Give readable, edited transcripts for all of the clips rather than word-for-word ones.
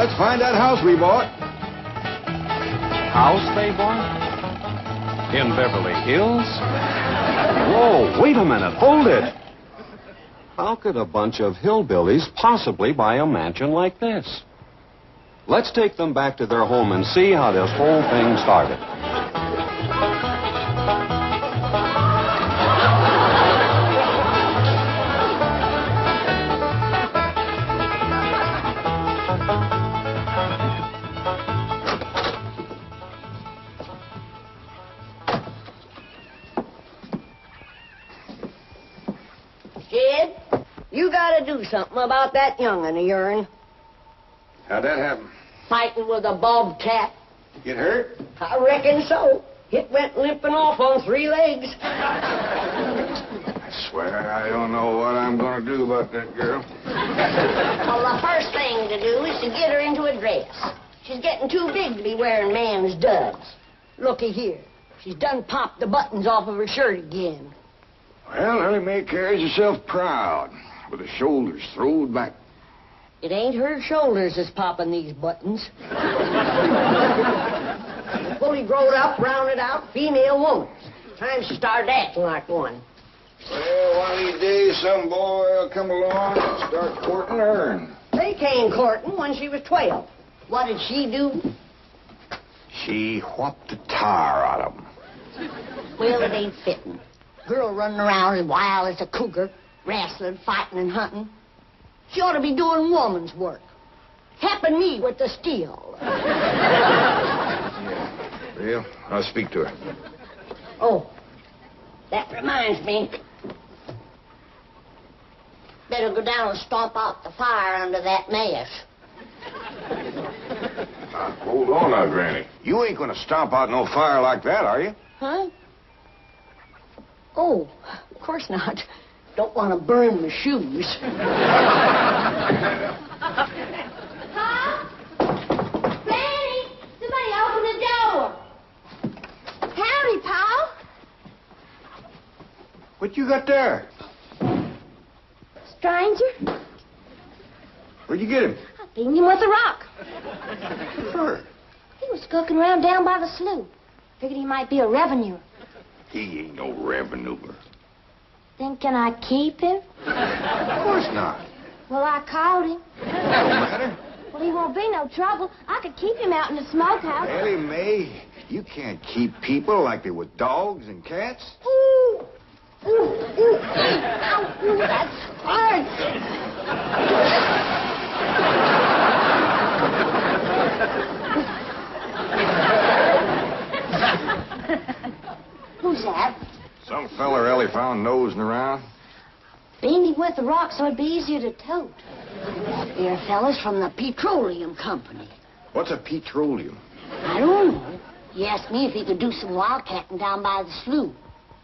let's find that house we bought. House they bought? In Beverly Hills? Whoa, wait a minute. Hold it. How could a bunch of hillbillies possibly buy a mansion like this? Let's take them back to their home and see how this whole thing started. Jed, you gotta do something about that young'un of yourn. How'd that happen? Fighting with a bobcat. Get hurt? I reckon so. It went limping off on 3 legs. I swear I don't know what I'm going to do about that girl. Well, the first thing to do is to get her into a dress. She's getting too big to be wearing man's duds. Looky here. She's done popped the buttons off of her shirt again. Well, Elly May carries herself proud, with her shoulders throwed back. It ain't her shoulders that's popping these buttons. Fully growed up, rounded out, female woman. Time she started acting like one. Well, one of these days, some boy will come along and start courting her. They came courting when she was 12. What did she do? She whopped the tar out of him. Well, it ain't fitting. Girl running around as wild as a cougar, wrestling, fighting, and hunting. She ought to be doing woman's work. Helping me with the steel. Yeah. Well, I'll speak to her. Oh, that reminds me. Better go down and stomp out the fire under that mess. Hold on now, Granny. You ain't gonna stomp out no fire like that, are you? Huh? Oh, of course not. Don't want to burn my shoes. Huh? Granny, somebody open the door. Howdy, Pa. What you got there? Stranger, Where'd you get him? I beat him with a rock. Sure. He was skulking around down by the slough. Figured he might be a revenue. He ain't no revenuer. Then can I keep him? Of course not. Well, I caught him. Don't matter. Well, he won't be no trouble. I could keep him out in the smokehouse. Elly May, you can't keep people like they were dogs and cats. Ooh. Ooh, ooh. Ow, ooh, that's hard. Who's that? Some feller Elly found nosing around. Beamed him with the rock so it'd be easier to tote. Here, fellas, from the petroleum company. What's a petroleum? I don't know. He asked me if he could do some wildcatting down by the slough.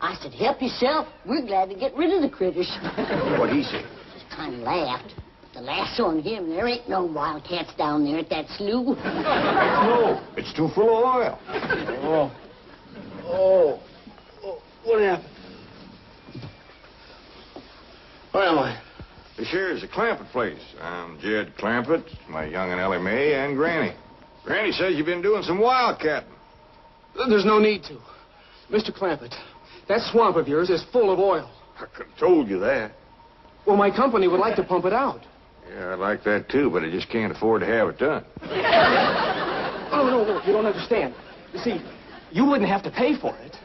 I said, help yourself. We're glad to get rid of the critters. What'd he say? Just kind of laughed. The last on him, there ain't no wildcats down there at that slough. No, it's too full of oil. Oh, what happened? Where am I? This here is the Clampett place. I'm Jed Clampett, my young'un Elly May, and Granny. Granny says you've been doing some wildcatting. There's no need to. Mr. Clampett, that swamp of yours is full of oil. I could have told you that. Well, my company would like to pump it out. Yeah, I'd like that too, but I just can't afford to have it done. Oh, no, you don't understand. You see, you wouldn't have to pay for it.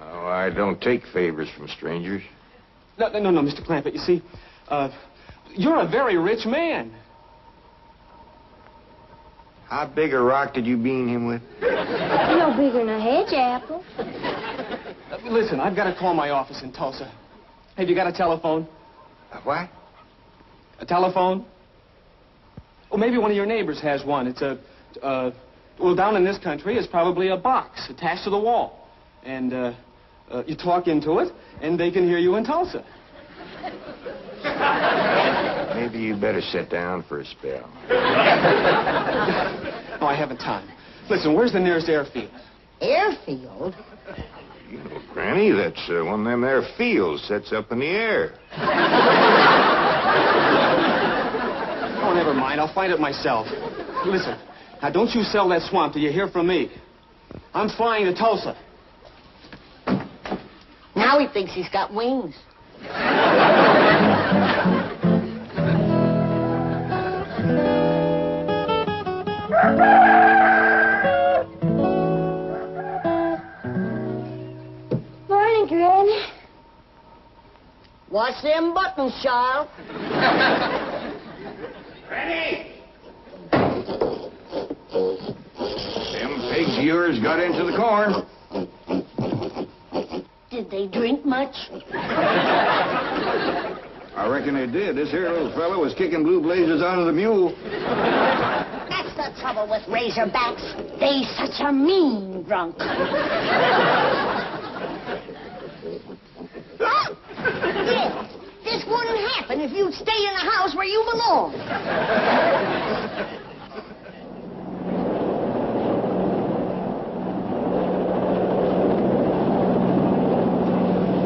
Oh, I don't take favors from strangers. No, Mr. Clampett, you see, you're a very rich man. How big a rock did you bean him with? No bigger than a hedge apple. Listen, I've got to call my office in Tulsa. Have you got a telephone? A what? A telephone? Or maybe one of your neighbors has one. It's well, down in this country, it's probably a box attached to the wall. And, you talk into it, and they can hear you in Tulsa. Maybe you better sit down for a spell. No, I haven't time. Listen, where's the nearest airfield? Airfield? You know, Granny, that's one of them there fields sets up in the air. Oh, never mind. I'll find it myself. Listen, now don't you sell that swamp till you hear from me. I'm flying to Tulsa. Now he thinks he's got wings. Morning, Granny. Watch them buttons, child. Granny! Them pigs of yours got into the corn. Did they drink much? I reckon they did. This here little fellow was kicking blue blazes out of the mule. That's the trouble with razorbacks. They such a mean drunk. Yeah, this wouldn't happen if you'd stay in the house where you belong.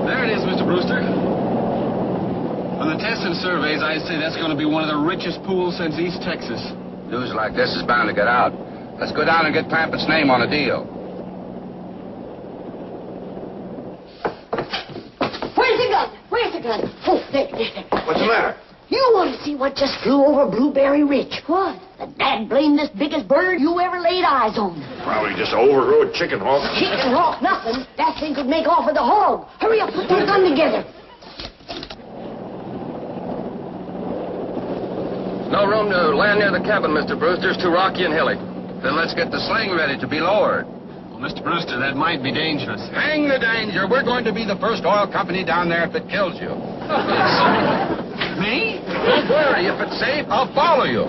There it is, Mr. Brewster. On the tests and surveys, I'd say that's going to be one of the richest pools since East Texas. News like this is bound to get out. Let's go down and get Clampett's name on a deal. Where's the gun? Where's the gun? Oh, there. What's the matter? You want to see what just flew over Blueberry Ridge? What? The dad blamedest biggest bird you ever laid eyes on. Probably just an overgrown chicken hawk. Chicken hawk, nothing. That thing could make off with a hog. Hurry up, put that gun together. No room to land near the cabin, Mr. Brewster. It's too rocky and hilly. Then let's get the sling ready to be lowered. Well, Mr. Brewster, that might be dangerous. Hang the danger. We're going to be the first oil company down there if it kills you. Me? Don't worry. If it's safe, I'll follow you.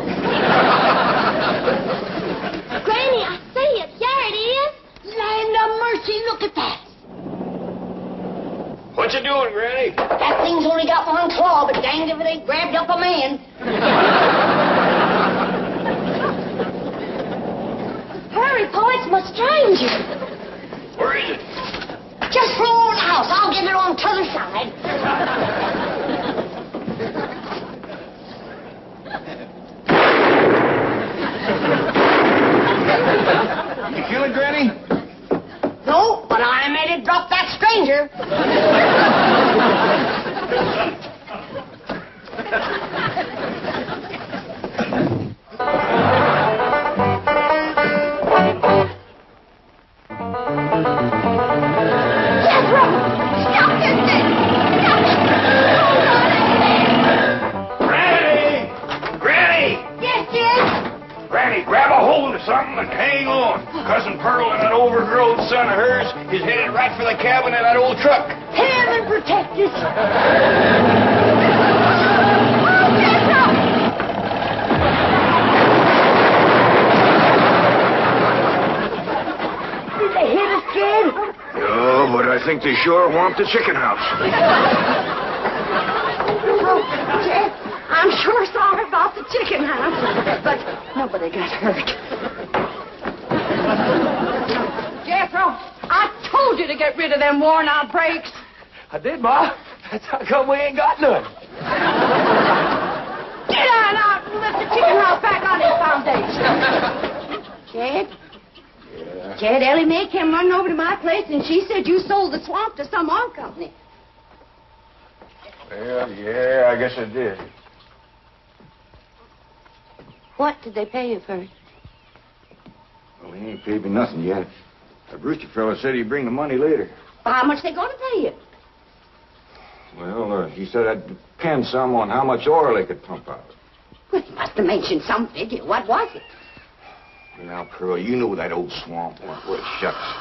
Granny, I see it. There it is. Land of mercy, look at that. What you doing, Granny? That thing's only got one claw, but danged if it ain't grabbed up a man. Hurry, Po, it's my stranger. Where is it? Just flew over the house. I'll get it on t'other side. You kill it, Granny? No, but I made it drop that stranger. Jethro! Stop this thing! Stop it! Granny! Granny! Yes, Jed? Granny, grab a hold of something and hang on. Cousin Pearl and that overgrown son of hers is headed right for the cabin in that old truck. Heaven protect us. Oh, Jethro! Did they hit us, Jed? No, but I think they sure want the chicken house. Oh, Jed, I'm sure sorry about the chicken house, but nobody got hurt. Jethro, I told you to get rid of them worn-out brakes. I did, Ma. That's how come we ain't got none. Get on out and lift the chicken house back on its foundation. Jed? Jed, Elly May came running over to my place, and she said you sold the swamp to some oil company. Well, yeah, I guess I did. What did they pay you for it? Well, he ain't paid me nothing yet. The Brewster fellow said he'd bring the money later. Well, how much they going to pay you? Well, he said I'd depend some on how much oil they could pump out. Well, he must have mentioned some figure. What was it? Now, Pearl, you know that old swamp. Well, shucks.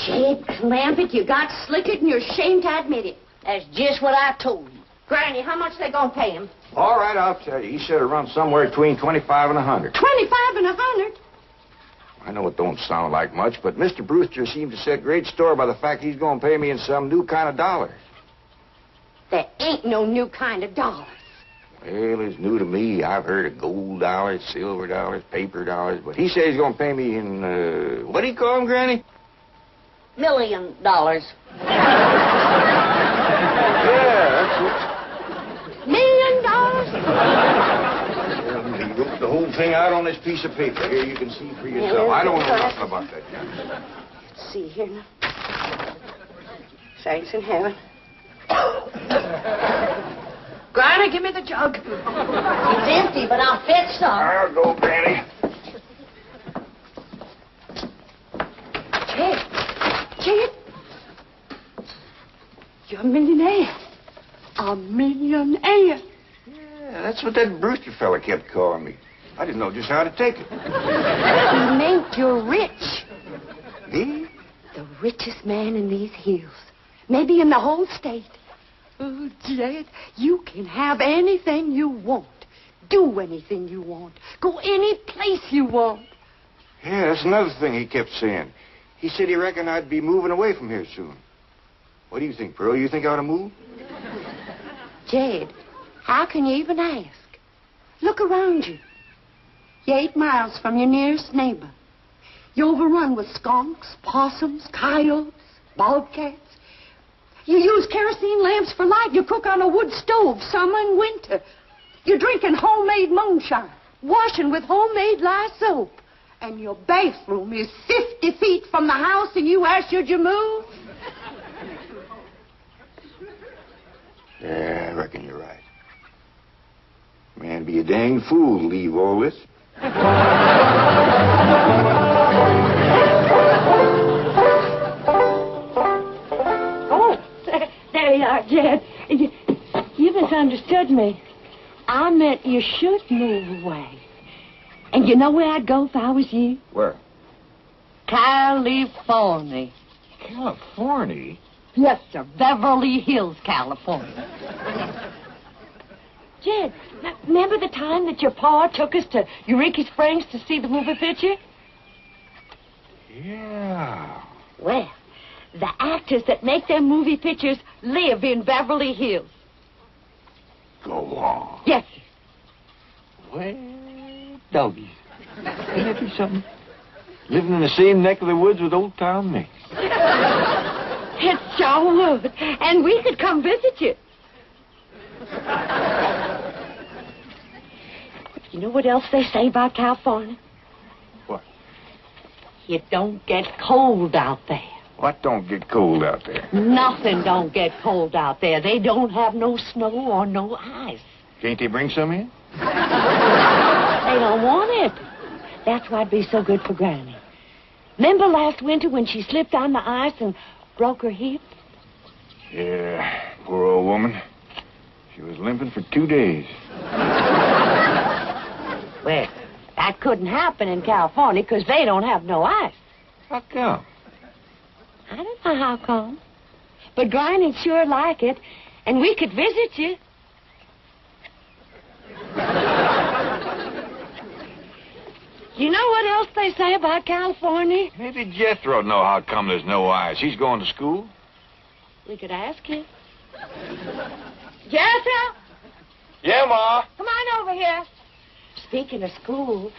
Jed Clampett, you got slicker and you're ashamed to admit it. That's just what I told you. Granny, how much they gonna pay him? All right, I'll tell you. He said around somewhere between 25 and 100. 25 and 100. I know it don't sound like much, but Mr. Brewster seems to set great store by the fact he's going to pay me in some new kind of dollars. There ain't no new kind of dollar. Well, it's new to me. I've heard of gold dollars, silver dollars, paper dollars, but he says he's going to pay me in, what do you call them, Granny? $1 million. Yeah, that's $1 million? it. He wrote the whole everything out on this piece of paper. Here, you can see for yourself. I don't know nothing about that junk. Let's see here now. Thanks in heaven. Granny, give me the jug. It's empty, but I'll fetch some. I'll go, Granny. Jed, you're a millionaire. A millionaire. Yeah, that's what that Brewster fella kept calling me. I didn't know just how to take it. He meant you're rich. Me? The richest man in these hills. Maybe in the whole state. Oh, Jed, you can have anything you want. Do anything you want. Go any place you want. Yeah, that's another thing he kept saying. He said he reckoned I'd be moving away from here soon. What do you think, Pearl? You think I ought to move? Jed, how can you even ask? Look around you. You're 8 miles from your nearest neighbor. You're overrun with skunks, possums, coyotes, bobcats. You use kerosene lamps for light. You cook on a wood stove, summer and winter. You're drinking homemade moonshine, washing with homemade lye soap. And your bathroom is 50 feet from the house, and you ask, should you move? Yeah, I reckon you're right. Man, be a dang fool to leave all this. Oh, there you are, Jed. You misunderstood me. I meant you should move away. And you know where I'd go if I was you? Where? California. California? Yes, sir. Beverly Hills, California. Jed, remember the time that your pa took us to Eureka Springs to see the movie picture? Yeah. Well, the actors that make them movie pictures live in Beverly Hills. Go on. Yes, sir. Well, doggies. Ain't that be something? Living in the same neck of the woods with old Tom Mix. It sure would. And we could come visit you. You know what else they say about California? What? It don't get cold out there. What don't get cold out there? Nothing don't get cold out there. They don't have no snow or no ice. Can't they bring some in? They don't want it. That's why'd be so good for Granny. Remember last winter when she slipped on the ice and broke her hip? Yeah, poor old woman. She was limping for 2 days. Well, that couldn't happen in California because they don't have no ice. How come? I don't know how come. But Granny'd sure like it, and we could visit you. You know what else they say about California? Maybe Jethro know how come there's no ice. He's going to school. We could ask him. Jethro? Yeah, Ma. Come on over here. Speaking of school,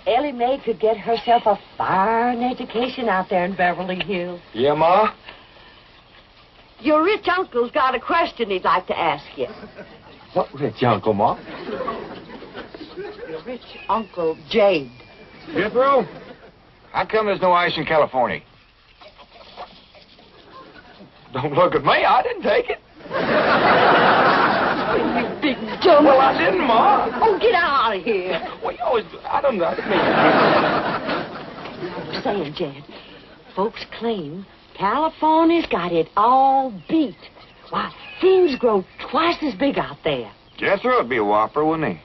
Elly May could get herself a fine education out there in Beverly Hills. Yeah, Ma. Your rich uncle's got a question he'd like to ask you. What rich uncle, Ma? Your rich Uncle Jade. Jethro? How come there's no ice in California? Don't look at me. I didn't take it. You big dumb. Well, I didn't, Ma. Oh, get out of here. Well, you always... I didn't mean... I'm saying, Jed, folks claim California's got it all beat. Why, things grow twice as big out there. Jethro would be a whopper, wouldn't he?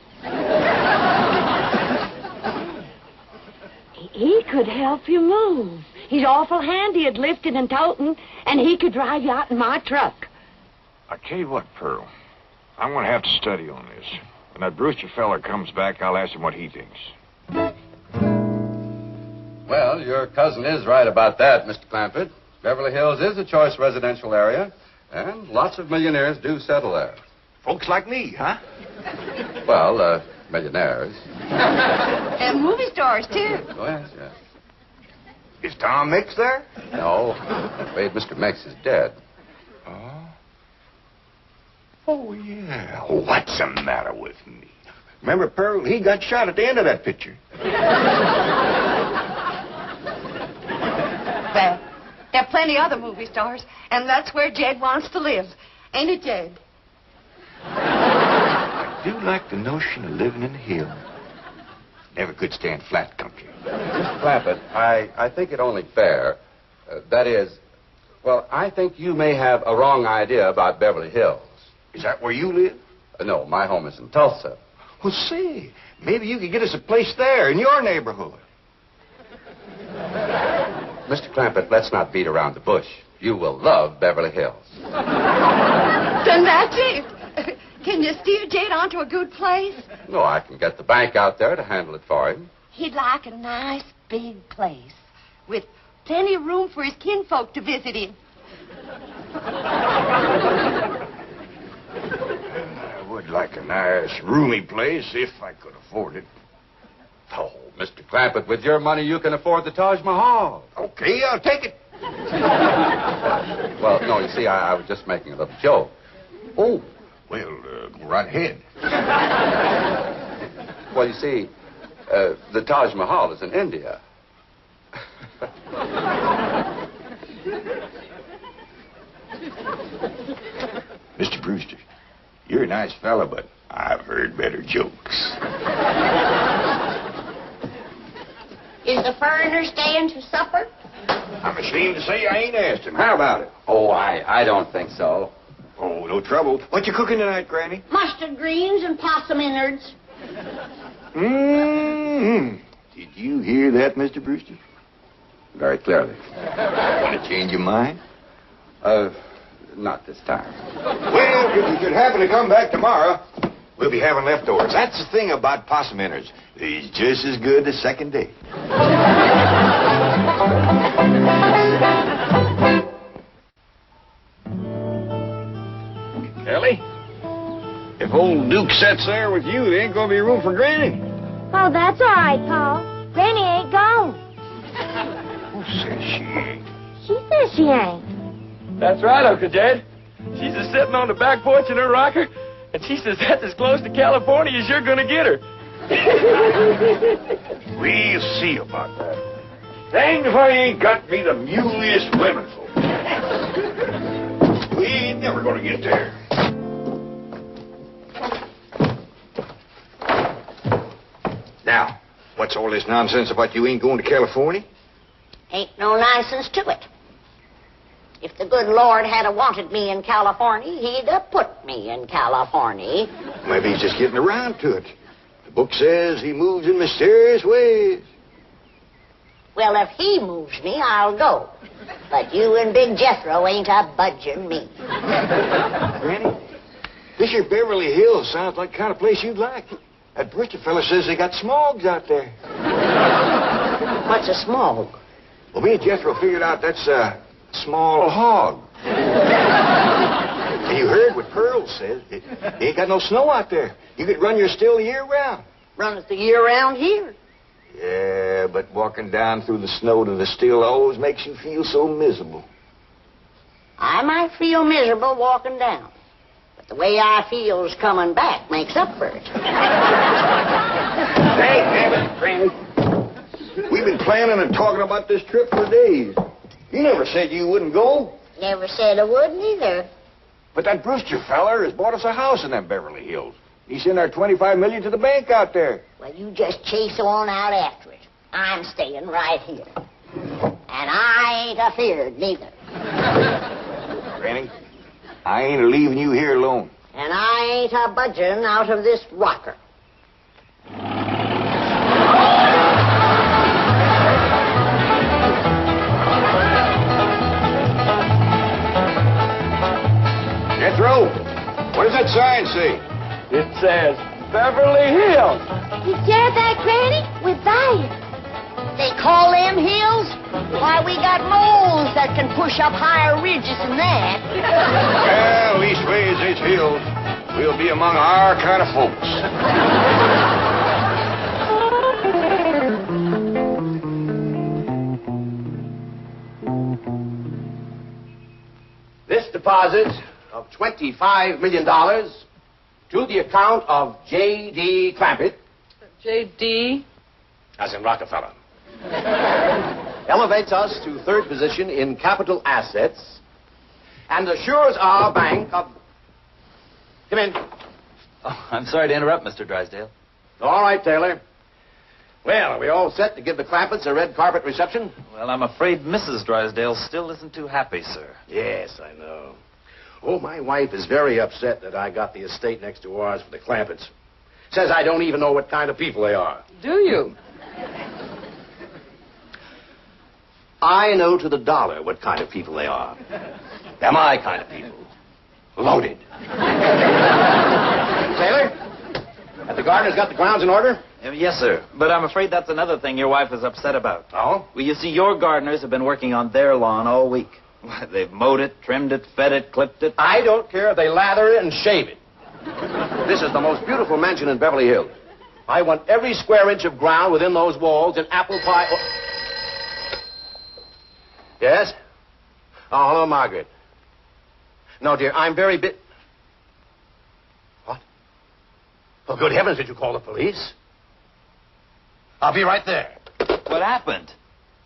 He could help you move. He's awful handy at lifting and toting, and he could drive you out in my truck. I tell you what, Pearl. I'm going to have to study on this. When that Brewster fella comes back, I'll ask him what he thinks. Well, your cousin is right about that, Mr. Clampett. Beverly Hills is a choice residential area, and lots of millionaires do settle there. Folks like me, huh? Well, millionaires. And movie stars, too. Oh, yes, yes. Is Tom Mix there? No, I'm afraid Mr. Mix is dead. Oh? Oh, yeah. What's the matter with me? Remember Pearl? He got shot at the end of that picture. Well, there are plenty other movie stars, and that's where Jed wants to live. Ain't it, Jed? I do like the notion of living in the hills. Never could stand flat country. Mr. Clampett, I think it only fair. That is, well, I think you may have a wrong idea about Beverly Hills. Is that where you live? No, my home is in Tulsa. Well, say, maybe you could get us a place there in your neighborhood. Mr. Clampett, let's not beat around the bush. You will love Beverly Hills. Then that's it. Can you steer Jed onto a good place? No, I can get the bank out there to handle it for him. He'd like a nice big place with plenty of room for his kinfolk to visit him. I would like a nice, roomy place if I could afford it. Oh, Mr. Clampett, with your money, you can afford the Taj Mahal. Okay, I'll take it. Well, no, you see, I was just making a little joke. Oh, well, go right ahead. Well, you see, the Taj Mahal is in India. Mr. Brewster, you're a nice fella, but I've heard better jokes. Is the foreigner staying to supper? I'm ashamed to say I ain't asked him. How about it? Oh, I don't think so. Oh, no trouble. What you cooking tonight, Granny? Mustard greens and possum innards. Mm-hmm. Did you hear that, Mr. Brewster? Very clearly. Want to change your mind? Not this time. Well, if you should happen to come back tomorrow, we'll be having leftovers. That's the thing about possum innards. They's just as good the second day. Ellie, if old Duke sits there with you, there ain't gonna be room for Granny. Oh, that's all right, Pa. Granny ain't gone. Who says she ain't? She says she ain't. That's right, Uncle Jed. She's just sitting on the back porch in her rocker, and she says that's as close to California as you're gonna get her. We'll see about that. Dang if I ain't got me the muliest women folk. We ain't never gonna get there. Now, what's all this nonsense about you ain't going to California? Ain't no nonsense to it. If the good Lord had wanted me in California, he'd have put me in California. Maybe he's just getting around to it. The book says he moves in mysterious ways. Well, if he moves me, I'll go. But you and Big Jethro ain't a budging me. Granny, this here Beverly Hills sounds like the kind of place you'd like. That Brewster fella says they got smogs out there. What's a smog? Well, me and Jethro figured out that's a small hog. And you heard what Pearl says. They ain't got no snow out there. You could run your still the year round. Run it the year round here. Yeah, but walking down through the snow to the still always makes you feel so miserable. I might feel miserable walking down. But the way I feels coming back makes up for it. Hey, damn it, Granny. We've been planning and talking about this trip for days. You never said you wouldn't go. Never said I wouldn't either. But that Brewster feller has bought us a house in them Beverly Hills. He sent our $25 million to the bank out there. Well, you just chase on out after it. I'm staying right here. And I ain't afeared neither. Granny, I ain't leaving you here alone. And I ain't a budging out of this rocker. Jethro, what does that sign say? It says Beverly Hills. You hear that, Granny? We're there. They call them hills? Why, we got moles that can push up higher ridges than that. Well, leastways, it's hills. We'll be among our kind of folks. This deposit of $25 million to the account of J.D. Clampett. J.D.? As in Rockefeller. Elevates us to third position in capital assets and assures our bank of... Come in. Oh, I'm sorry to interrupt, Mr. Drysdale. All right, Taylor. Well, are we all set to give the Clampetts a red carpet reception? Well, I'm afraid Mrs. Drysdale still isn't too happy, sir. Yes, I know. Oh, my wife is very upset that I got the estate next to ours for the Clampetts. Says I don't even know what kind of people they are. Do you? I know to the dollar what kind of people they are. They're my kind of people. Loaded. Taylor, have the gardeners got the grounds in order? Yes, sir. But I'm afraid that's another thing your wife is upset about. Oh? Well, you see, your gardeners have been working on their lawn all week. They've mowed it, trimmed it, fed it, clipped it. I don't care if they lather it and shave it. This is the most beautiful mansion in Beverly Hills. I want every square inch of ground within those walls in apple pie... Yes? Oh, hello, Margaret. No, dear, I'm very What? Oh, good heavens, did you call the police? I'll be right there. What happened?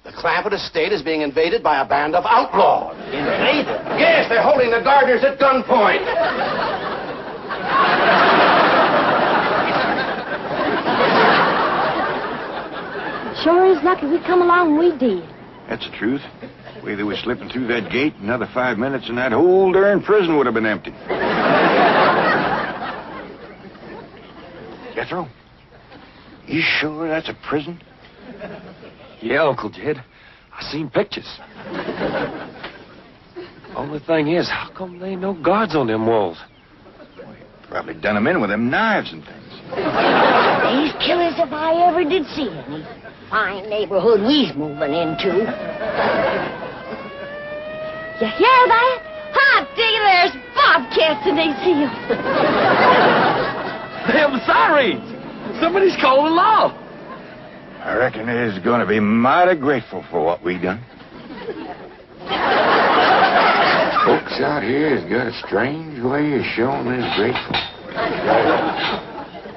The Clampett estate is being invaded by a band of outlaws. Invaded? Yes, they're holding the gardeners at gunpoint. Sure is lucky we come along we did. That's the truth. The way they were slipping through that gate, another 5 minutes and that whole darn prison would have been empty. Jethro, you sure that's a prison? Yeah, Uncle Jed. I seen pictures. Only thing is, how come there ain't no guards on them walls? Probably done them in with them knives and things. These killers, if I ever did see any. Fine neighborhood we's moving into. You hear that? Hot diggity, there's bobcats in these hills. Them sirens! Somebody's calling the law. I reckon they's going to be mighty grateful for what we done. Folks out here has got a strange way of showing they're grateful.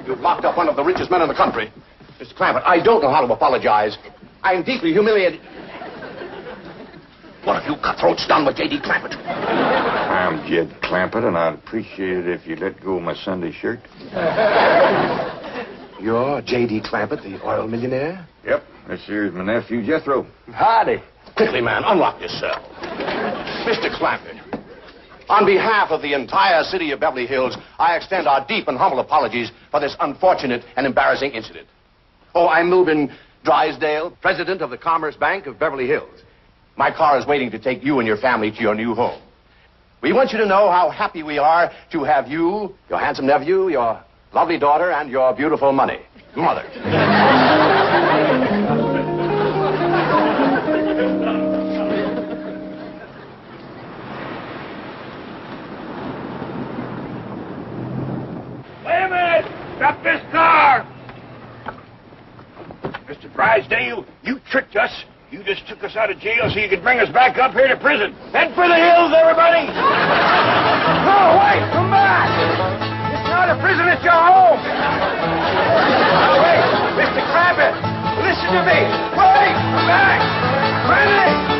You've locked up one of the richest men in the country. Mr. Clampett, I don't know how to apologize. I'm deeply humiliated. What have you cutthroats done with J.D. Clampett? I'm Jed Clampett, and I'd appreciate it if you let go of my Sunday shirt. You're J.D. Clampett, the oil millionaire? Yep, this here's my nephew, Jethro. Howdy. Quickly, man, unlock this cell. Mr. Clampett, on behalf of the entire city of Beverly Hills, I extend our deep and humble apologies for this unfortunate and embarrassing incident. Oh, I'm Milburn Drysdale, president of the Commerce Bank of Beverly Hills. My car is waiting to take you and your family to your new home. We want you to know how happy we are to have you, your handsome nephew, your lovely daughter, and your beautiful money. Mother. Wait a minute! Stop this car! Mr. Drysdale, you tricked us. You just took us out of jail so you could bring us back up here to prison. Head for the hills, everybody! No, wait! Come back! It's not a prison, it's your home! Now, wait! Mr. Clampett, listen to me! Wait! Come back! Friendly!